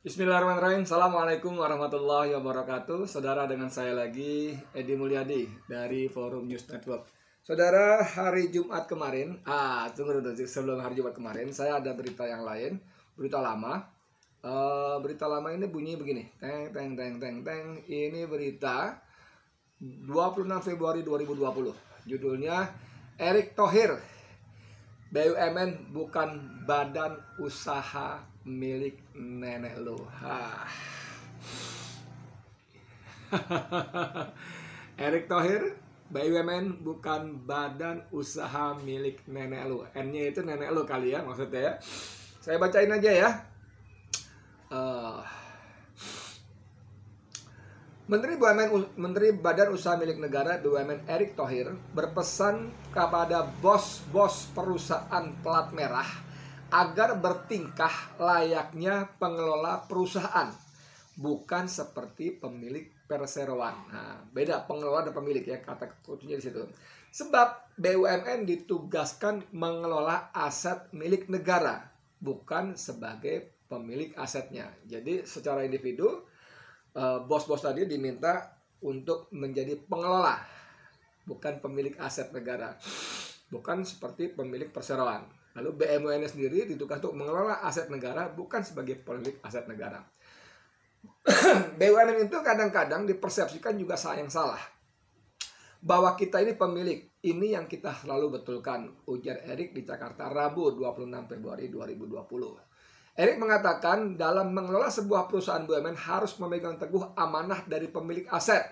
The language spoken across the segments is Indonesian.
Bismillahirrahmanirrahim. Assalamualaikum warahmatullahi wabarakatuh. Saudara, dengan saya lagi Edi Mulyadi dari Forum News Network. Saudara, hari Jumat kemarin, tunggu dulu, sebelum hari Jumat kemarin saya ada berita yang lain, berita lama. Berita lama ini bunyi begini. Teng teng teng teng teng. Ini berita 26 Februari 2020. Judulnya Erick Thohir, BUMN bukan badan usaha milik nenek lo. Erick Thohir, BUMN bukan badan usaha milik nenek lo. N-nya itu nenek lo kali ya maksudnya ya. Saya bacain aja ya. Menteri Badan Usaha Milik Negara BUMN Erick Thohir berpesan kepada bos-bos perusahaan plat merah agar bertingkah layaknya pengelola perusahaan, bukan seperti pemilik perseroan. Nah, beda pengelola dan pemilik ya, kata kuncinya di situ. Sebab BUMN ditugaskan mengelola aset milik negara, bukan sebagai pemilik asetnya. Jadi secara individu bos-bos tadi diminta untuk menjadi pengelola, bukan pemilik aset negara, bukan seperti pemilik perseroan. Lalu BUMN sendiri ditugaskan untuk mengelola aset negara, bukan sebagai pemilik aset negara. BUMN itu kadang-kadang dipersepsikan juga yang salah, bahwa kita ini pemilik. Ini yang kita selalu betulkan, ujar Erick di Jakarta Rabu 26 Februari 2020. Erick mengatakan dalam mengelola sebuah perusahaan BUMN harus memegang teguh amanah dari pemilik aset.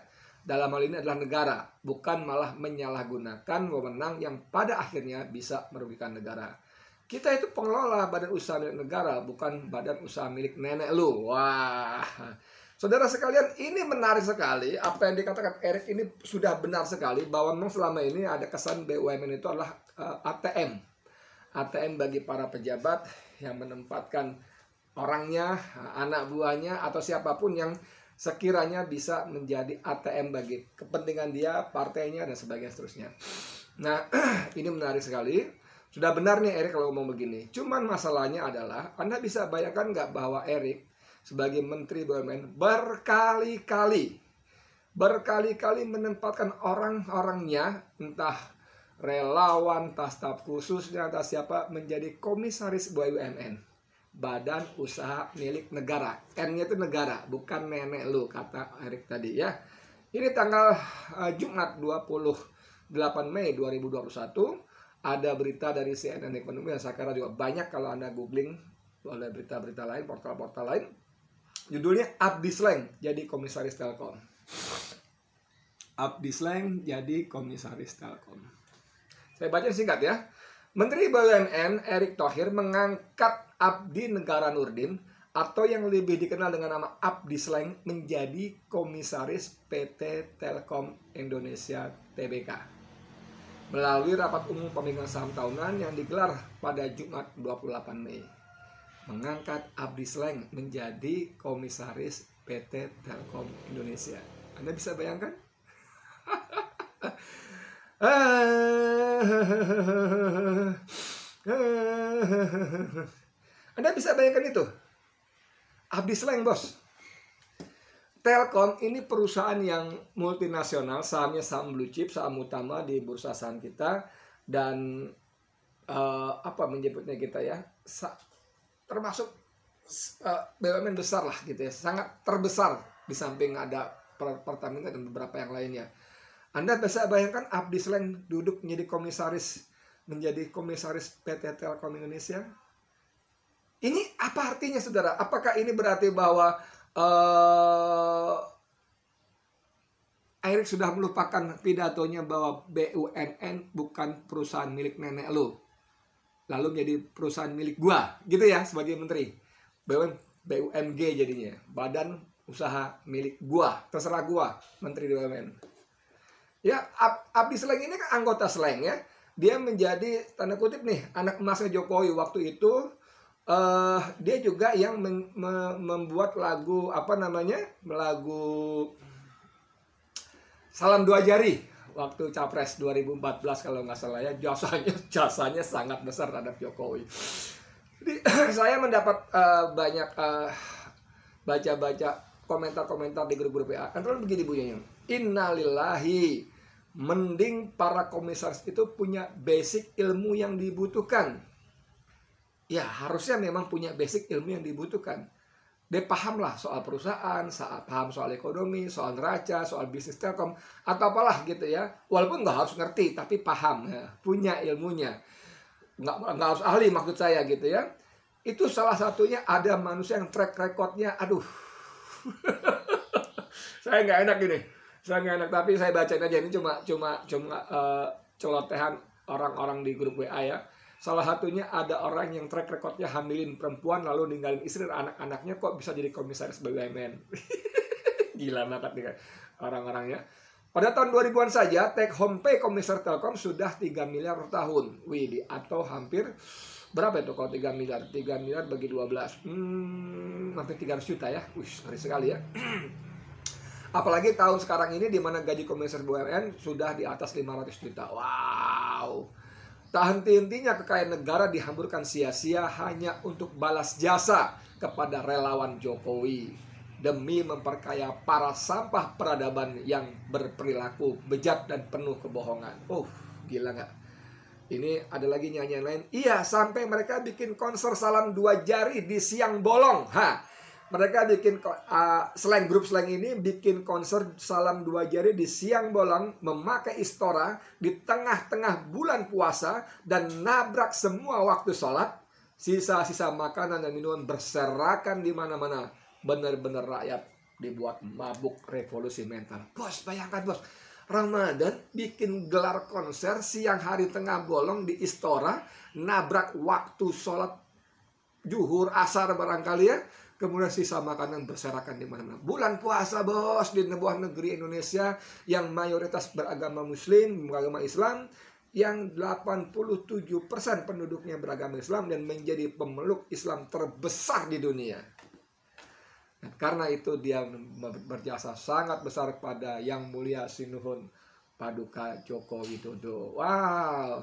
Dalam hal ini adalah negara, bukan malah menyalahgunakan wewenang yang pada akhirnya bisa merugikan negara. Kita itu pengelola badan usaha milik negara, bukan badan usaha milik nenek lu. Wah, saudara sekalian, ini menarik sekali. Apa yang dikatakan Erick ini sudah benar sekali, bahwa memang selama ini ada kesan BUMN itu adalah ATM bagi para pejabat yang menempatkan orangnya, anak buahnya, atau siapapun yang sekiranya bisa menjadi ATM bagi kepentingan dia, partainya, dan sebagainya seterusnya. Nah, ini menarik sekali. Sudah benar nih Erick kalau ngomong begini. Cuman masalahnya adalah, Anda bisa bayangkan nggak bahwa Erick sebagai Menteri BUMN berkali-kali menempatkan orang-orangnya, entah relawan, entah staf khususnya, entah siapa, menjadi komisaris BUMN, badan usaha milik negara. N-nya itu negara, bukan nenek lu, kata Erick tadi ya. Ini tanggal Jumat 28 Mei 2021. Ada berita dari CNN Ekonomi yang saya kira juga banyak kalau Anda googling oleh berita-berita lain, portal-portal lain. Judulnya Abdi Sleng jadi komisaris Telkom. Abdi Sleng jadi komisaris Telkom. Saya baca singkat ya. Menteri BUMN Erick Thohir mengangkat Abdi Negara Nurdin atau yang lebih dikenal dengan nama Abdi Sleng menjadi komisaris PT Telkom Indonesia Tbk. Melalui rapat umum pemegang saham tahunan yang digelar pada Jumat 28 Mei. Mengangkat Abdi Sleng menjadi komisaris PT Telkom Indonesia. Anda bisa bayangkan? Anda bisa bayangkan itu? Abdi Sleng, bos. Telkom ini perusahaan yang multinasional, sahamnya saham blue chip, saham utama di bursa saham kita, dan apa menyebutnya kita ya, termasuk BUMN besar lah gitu ya, sangat terbesar di samping ada Pertamina dan beberapa yang lainnya. Anda bisa bayangkan Abdi Sleng duduk menjadi komisaris PT Telkom Indonesia? Ini apa artinya, saudara? Apakah ini berarti bahwa Erick sudah melupakan pidatonya bahwa BUMN bukan perusahaan milik nenek lo, lalu menjadi perusahaan milik gua, gitu ya, sebagai menteri. BUMG jadinya, badan usaha milik gua, terserah gua, menteri BUMN. Ya, Abdi Sleng ini kan anggota Sleng ya. Dia menjadi tanda kutip nih anak emasnya Jokowi waktu itu. Dia juga yang membuat lagu lagu Salam Dua Jari waktu Capres 2014 kalau nggak salah ya. Jasanya sangat besar terhadap Jokowi. Jadi saya mendapat banyak baca-baca komentar-komentar di grup-grup WA. Antara begini bunyinya, innalillahi, mending para komisaris itu punya basic ilmu yang dibutuhkan. Ya harusnya memang punya basic ilmu yang dibutuhkan. Dia paham lah soal perusahaan, paham soal ekonomi, soal neraca, soal bisnis telkom, atau apalah gitu ya. Walaupun nggak harus ngerti, tapi paham, ya, punya ilmunya. Nggak harus ahli maksud saya gitu ya. Itu salah satunya ada manusia yang track recordnya, aduh. Saya nggak enak ini. Saya nggak enak, tapi saya bacain aja. Ini cuma celotehan orang-orang di grup WA ya. Salah satunya ada orang yang track recordnya hamilin perempuan lalu ninggalin istri dan anak-anaknya, kok bisa jadi komisaris BUMN. Gila banget nih orang-orangnya. Pada tahun 2000-an saja take home pay komisaris Telkom sudah 3 miliar per tahun. Wih, atau hampir berapa itu kalau 3 miliar? 3 miliar bagi 12. Hampir 300 juta ya. Wih, ngeri sekali ya. Apalagi tahun sekarang ini di mana gaji komisaris BUMN sudah di atas 500 juta. Wow. Tak henti-hentinya kekayaan negara dihamburkan sia-sia hanya untuk balas jasa kepada relawan Jokowi demi memperkaya para sampah peradaban yang berperilaku bejat dan penuh kebohongan. Gila nggak? Ini ada lagi nyanyian lain. Iya, sampai mereka bikin konser salam 2 jari di siang bolong. Mereka bikin grup slang ini bikin konser salam 2 jari di siang bolong, memakai istora di tengah-tengah bulan puasa dan nabrak semua waktu sholat. Sisa-sisa makanan dan minuman berserakan di mana-mana. Benar-benar rakyat dibuat mabuk revolusi mental. Bos, bayangkan bos, Ramadan bikin gelar konser siang hari tengah bolong di istora, nabrak waktu sholat zuhur asar barangkali ya. Kemudian sisa makanan berserakan di mana-mana. Bulan puasa bos, di sebuah negeri Indonesia yang mayoritas beragama Muslim, beragama Islam, yang 87% penduduknya beragama Islam dan menjadi pemeluk Islam terbesar di dunia. Dan karena itu dia berjasa sangat besar pada Yang Mulia Sinuhun Paduka Joko Widodo. Wow.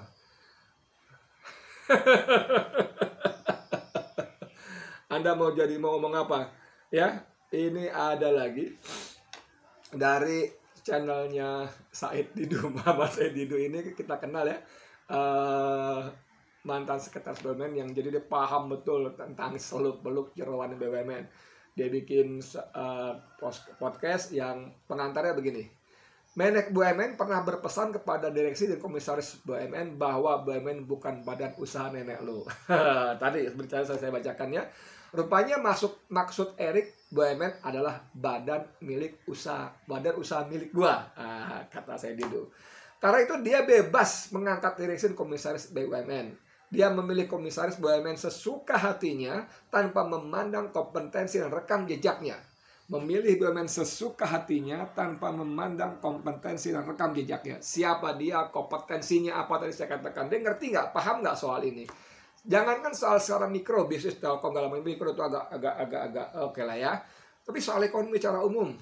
Anda mau ngomong apa? Ya, ini ada lagi dari channelnya Said Didu, Muhammad Said Didu ini kita kenal ya, mantan sekretaris BUMN yang jadi dia paham betul tentang seluk-beluk jeroan BUMN. Dia bikin podcast yang pengantarnya begini. Menek BUMN pernah berpesan kepada direksi dan komisaris BUMN bahwa BUMN bukan badan usaha nenek lo. Tadi berbicara saya bacakan ya. Rupanya maksud Erik BUMN adalah badan usaha milik gua, kata saya Didu. Karena itu dia bebas mengangkat direksi dan komisaris BUMN. Dia memilih komisaris BUMN sesuka hatinya tanpa memandang kompetensi dan rekam jejaknya. Memilih BUMN sesuka hatinya tanpa memandang kompetensi dan rekam jejaknya. Siapa dia, kompetensinya apa tadi saya katakan. Dia ngerti nggak, paham nggak soal ini? Jangankan soal secara mikro, bisnis telkom dalam mikro itu agak oke lah ya. Tapi soal ekonomi secara umum,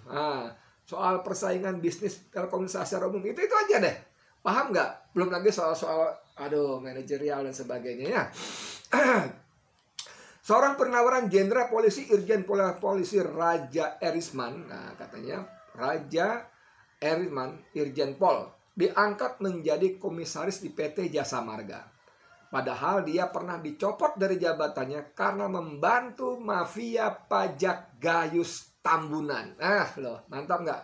soal persaingan bisnis telekomunikasi secara umum, itu aja deh. Paham nggak? Belum lagi soal manajerial dan sebagainya ya. Seorang penawaran Jenderal Polisi Irjen Polisi Raja Erisman, katanya Raja Erisman Irjen Pol diangkat menjadi komisaris di PT Jasa Marga. Padahal dia pernah dicopot dari jabatannya karena membantu mafia pajak Gayus Tambunan. Loh, mantap nggak?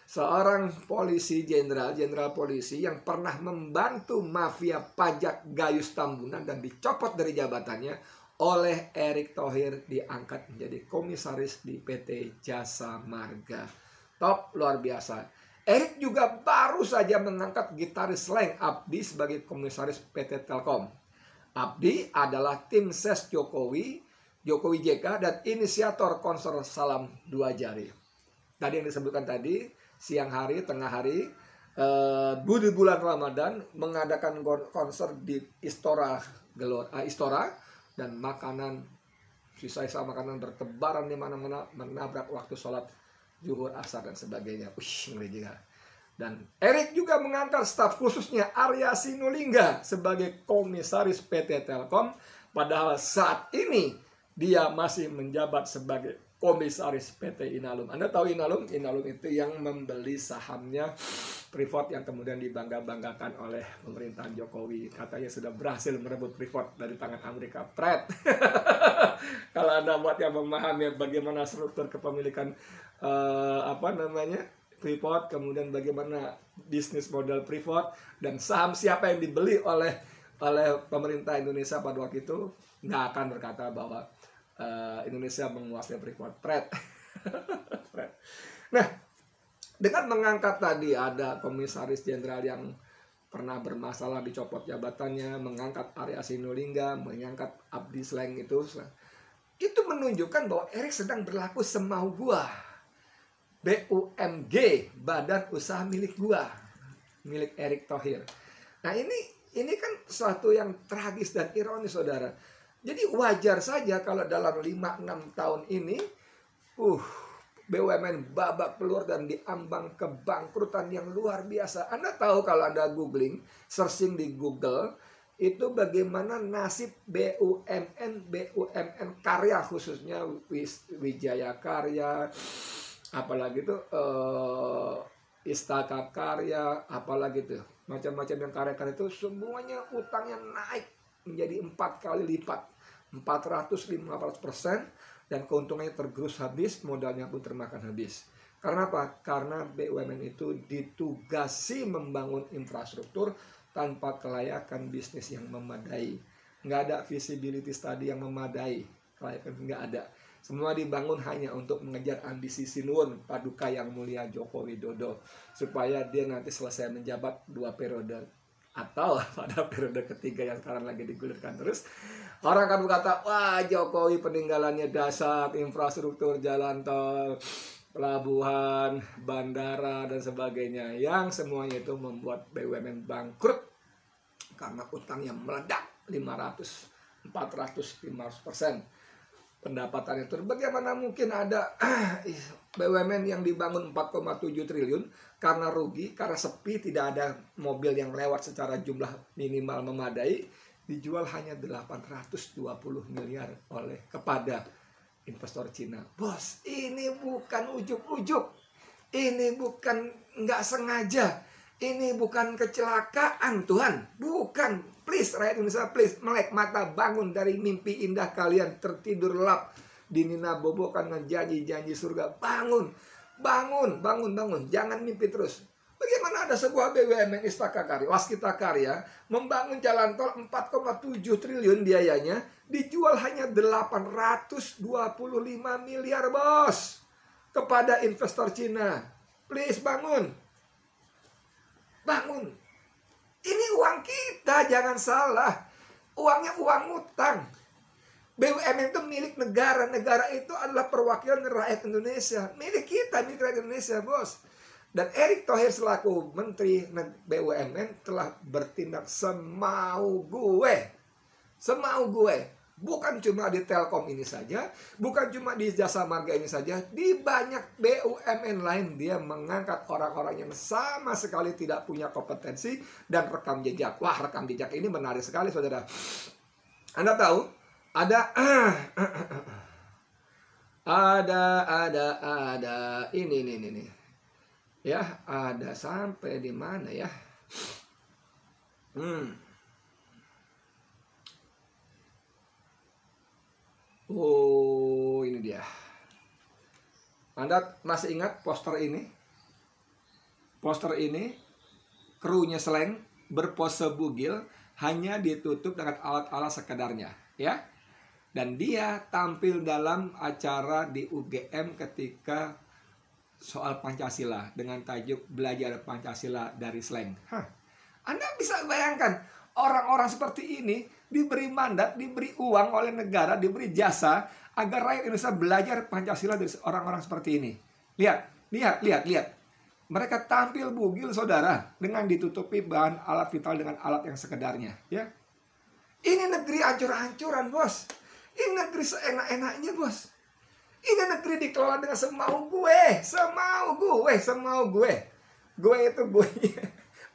Seorang polisi jenderal polisi yang pernah membantu mafia pajak Gayus Tambunan dan dicopot dari jabatannya oleh Erick Thohir diangkat menjadi komisaris di PT Jasa Marga. Top, luar biasa. Erick juga baru saja mengangkat gitaris slang Abdi sebagai komisaris PT Telkom. Abdi adalah tim ses Jokowi JK dan inisiator konser salam 2 jari. Tadi yang disebutkan tadi, siang hari, tengah hari, di bulan Ramadan mengadakan konser di Istora dan makanan, sisa-sisa makanan bertebaran di mana-mana menabrak waktu sholat zuhur, asar dan sebagainya. Ngeri juga. Dan Erick juga mengangkat staf khususnya Arya Sinulinga sebagai komisaris PT Telkom, padahal saat ini dia masih menjabat sebagai komisaris PT Inalum. Anda tahu Inalum? Inalum itu yang membeli sahamnya Freeport yang kemudian dibangga-banggakan oleh pemerintahan Jokowi. Katanya sudah berhasil merebut Freeport dari tangan Amerika. Pret. Kalau Anda buat yang memahami bagaimana struktur kepemilikan Freeport, kemudian bagaimana bisnis model Freeport dan saham siapa yang dibeli oleh pemerintah Indonesia pada waktu itu, nggak akan berkata bahwa Indonesia menguasai Freeport. Pret. Nah, dengan mengangkat tadi ada komisaris jenderal yang pernah bermasalah dicopot jabatannya, mengangkat Arya Sinulinga, mengangkat Abdi Sleng itu menunjukkan bahwa Erik sedang berlaku semau gua. BUMG, badan usaha milik gua, milik Erick Thohir. Nah, ini kan suatu yang tragis dan ironis, saudara. Jadi wajar saja kalau dalam 5-6 tahun ini BUMN babak belur dan diambang kebangkrutan yang luar biasa. Anda tahu kalau Anda googling, searching di Google, itu bagaimana nasib BUMN karya, khususnya Wijaya Karya, apalagi itu Istaka Karya, apalagi itu macam-macam yang karya-karya itu semuanya utangnya naik menjadi 4 kali lipat, 400-500%, dan keuntungannya tergerus habis, modalnya pun termakan habis. Karena apa? Karena BUMN itu ditugasi membangun infrastruktur tanpa kelayakan bisnis yang memadai. Nggak ada visibility study yang memadai, kelayakan nggak ada. Semua dibangun hanya untuk mengejar ambisi Sinuhun Paduka Yang Mulia Joko Widodo, supaya dia nanti selesai menjabat 2 periode, atau pada periode ketiga yang sekarang lagi digulirkan terus, orang akan berkata, wah Jokowi peninggalannya dasar, infrastruktur jalan tol, pelabuhan, bandara, dan sebagainya, yang semuanya itu membuat BUMN bangkrut karena utangnya meledak 500, 400, 500%. Pendapatan itu, bagaimana mungkin ada BUMN yang dibangun 4,7 triliun karena rugi, karena sepi, tidak ada mobil yang lewat secara jumlah minimal memadai, dijual hanya 820 miliar kepada investor Cina. Bos, ini bukan ujuk-ujuk, ini bukan nggak sengaja, ini bukan kecelakaan, Tuhan, bukan. Please, rakyat Indonesia, please, melek mata, bangun dari mimpi indah kalian, tertidur lelap di Nina Bobo karena janji-janji surga. Bangun, bangun, bangun, bangun, jangan mimpi terus. Bagaimana ada sebuah BUMN Istaka Karya, Waskita Karya, membangun jalan tol 4,7 triliun biayanya, dijual hanya 825 miliar, bos, kepada investor Cina. Please, bangun. Bangun. Ini uang kita, jangan salah. Uangnya uang utang. BUMN itu milik negara. Negara itu adalah perwakilan rakyat Indonesia. Milik kita, milik rakyat Indonesia, bos. Dan Erick Thohir selaku Menteri BUMN telah bertindak semau gue. Semau gue. Bukan cuma di Telkom ini saja, bukan cuma di Jasa Marga ini saja, di banyak BUMN lain dia mengangkat orang-orang yang sama sekali tidak punya kompetensi dan rekam jejak. Wah, rekam jejak ini menarik sekali, saudara. Anda tahu, ada ini. Ya, ada sampai di mana ya? Oh, ini dia. Anda masih ingat poster ini? Poster ini, krunya Sleng berpose bugil, hanya ditutup dengan alat-alat sekedarnya, ya. Dan dia tampil dalam acara di UGM ketika soal Pancasila dengan tajuk Belajar Pancasila dari Sleng. Anda bisa bayangkan orang-orang seperti ini diberi mandat, diberi uang oleh negara, diberi jasa agar rakyat Indonesia belajar Pancasila dari orang-orang seperti ini. Lihat. Mereka tampil bugil, saudara, dengan ditutupi bahan alat vital dengan alat yang sekedarnya, ya. Ini negeri hancur-hancuran, bos. Ini negeri seenak-enaknya, bos. Ini negeri dikelola dengan semau gue. Gue itu gue.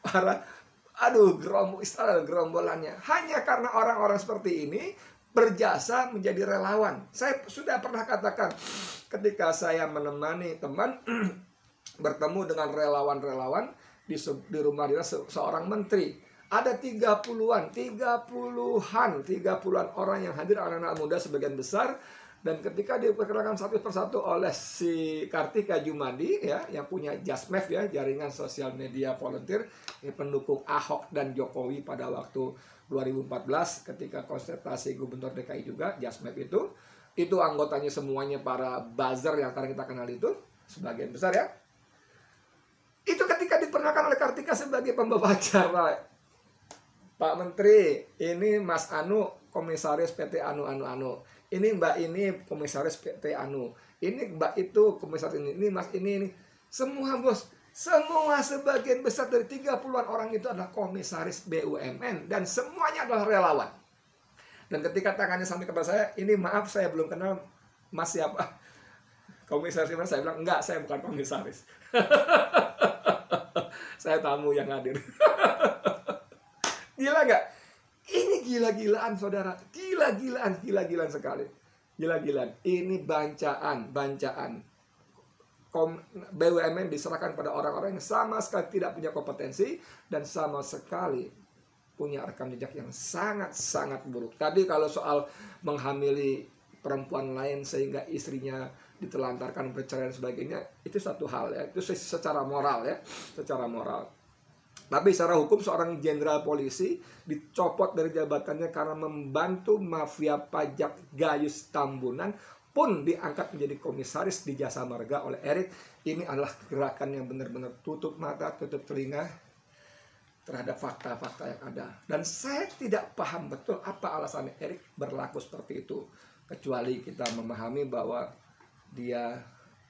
Para gerombolannya. Hanya karena orang-orang seperti ini, berjasa menjadi relawan. Saya sudah pernah katakan ketika saya menemani teman bertemu dengan relawan-relawan di rumah dinas seorang menteri. Ada 30-an orang yang hadir, anak-anak muda sebagian besar. Dan ketika diperkenalkan satu persatu oleh si Kartika Jumadi ya, yang punya Jasmev ya, jaringan sosial media volunteer, pendukung Ahok dan Jokowi pada waktu 2014 ketika konsultasi gubernur DKI juga, Jasmev itu anggotanya semuanya para buzzer yang sekarang kita kenal itu, sebagian besar ya. Itu ketika diperkenalkan oleh Kartika sebagai pembawa acara, Pak Menteri, ini Mas Anu, komisaris PT Anu. Ini Mbak ini komisaris PT Anu. Ini Mbak itu komisaris ini Mas ini. Semua bos, semua sebagian besar dari 30-an orang itu adalah komisaris BUMN dan semuanya adalah relawan. Dan ketika tangannya sampai kepada saya, ini maaf saya belum kenal Mas siapa. Komisaris mana? Saya bilang enggak, saya bukan komisaris. Saya tamu yang hadir. Gila nggak? Ini gila-gilaan saudara. Gila-gilaan sekali. Gila-gilaan. Ini bancaan. BUMN diserahkan pada orang-orang yang sama sekali tidak punya kompetensi dan sama sekali punya rekam jejak yang sangat-sangat buruk. Tadi kalau soal menghamili perempuan lain sehingga istrinya ditelantarkan, bercerai dan sebagainya, itu satu hal ya. Itu secara moral ya, secara moral. Tapi secara hukum seorang jenderal polisi dicopot dari jabatannya karena membantu mafia pajak Gayus Tambunan pun diangkat menjadi komisaris di Jasa Marga oleh Erik. Ini adalah gerakan yang benar-benar tutup mata, tutup telinga terhadap fakta-fakta yang ada. Dan saya tidak paham betul apa alasan Erik berlaku seperti itu. Kecuali kita memahami bahwa dia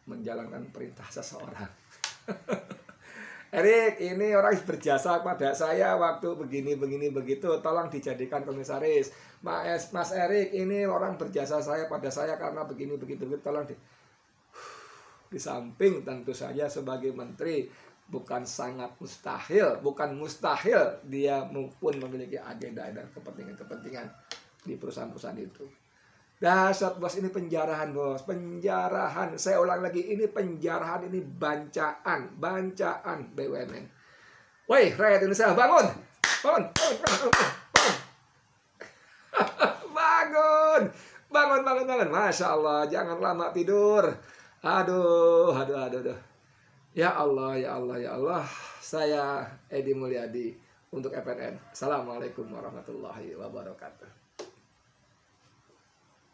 menjalankan perintah seseorang. Erik, ini orang berjasa pada saya waktu begini begitu, tolong dijadikan komisaris. Mas Erik, ini orang berjasa pada saya karena begini begitu, tolong di samping tentu saja sebagai menteri bukan mustahil dia pun memiliki agenda dan kepentingan di perusahaan-perusahaan itu. Dasar bos, ini penjarahan bos, penjarahan. Saya ulang lagi, ini penjarahan, ini bancaan BUMN. Woi rakyat Indonesia, bangun. Bangun. Masya Allah, jangan lama tidur. Aduh. Ya Allah. Saya Edi Mulyadi untuk FNN. Assalamualaikum warahmatullahi wabarakatuh.